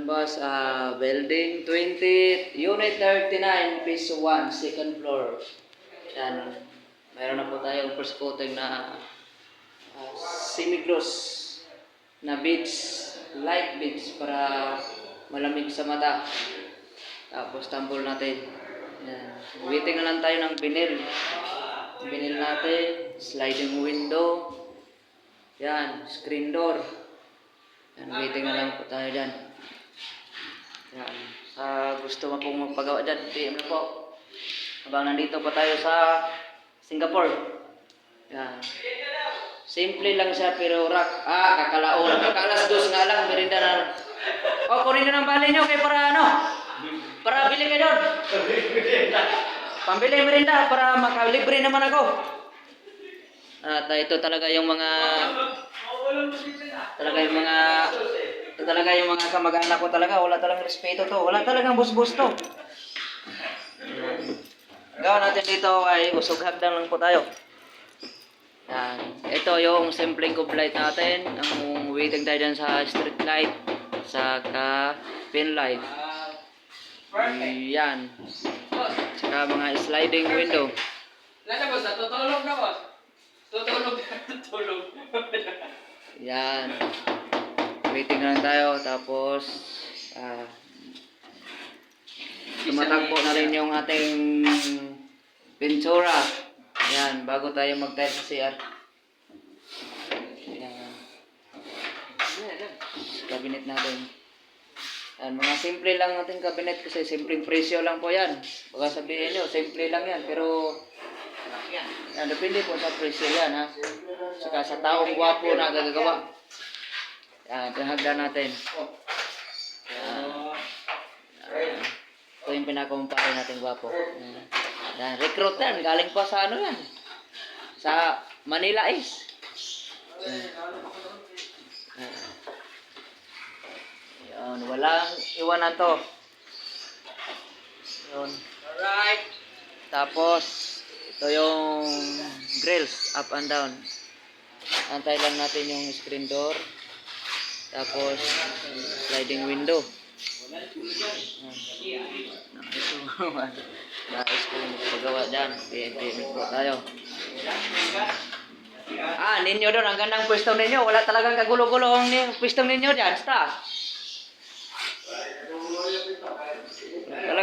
Boss, building 20, unit 39, phase 1, second floor. Yan. Mayroon na po tayong first coating na semi-gloss na beads, light beads para malamig sa mata. Tapos tambol natin. Yan. Waiting na lang tayo ng vinyl. Vinyl natin, sliding window. Yan, screen door. Yan, waiting na lang po tayo dyan. Yan. Sa gusto mo pong magpagawa dyan, PM na po. Habang nandito pa tayo sa Singapore. Yan. Simple lang siya pero rock. Kakalaon. Kakalas dos nga lang, merinda na. Kunin nyo ng bali nyo kay para ano? Para bili kayo doon. Pambili merinda para makalibre naman ako. At ito talaga yung mga kamag-anak ko talaga, wala talagang respeto to, wala talagang bus-bus to. Gawin natin dito ay usog hagdan lang po tayo. Yan. Ito yung simpleng light natin, ang waiting tayo dyan sa street light, saka pin light. Yan. Saka mga sliding window. Lala boss, tutulog na boss. Tutulog. Yan. Waiting lang tayo. Tapos, tumatakbo na rin yung ating pintura. Yan. Bago tayo mag-tile sa CR. Yan. Cabinet natin. Yan. Mga simple lang natin cabinet kasi simpleng presyo lang po yan. Baka sabihin nyo, simple lang yan. Pero, yan. Depende po sa presyo yan, ha. Saka sa taong gwapo na gagagawa. Yan, pinahagdan natin. Ito yung pinakumpare natin gwapo. Yan, recruit yan. Galing pa sa ano yan? Sa Manila East. Yan, walang iwanan to. Yun. Alright. Tapos, ito yung grills, up and down. Antay lang natin yung screen door. Tapos, sliding window. Nais ko magpagawa dyan. PM po tayo. Ninyo doon. Ang gandang pwesto ninyo. Wala talagang kagulo-gulo ang pwesto ninyo dyan. Basta.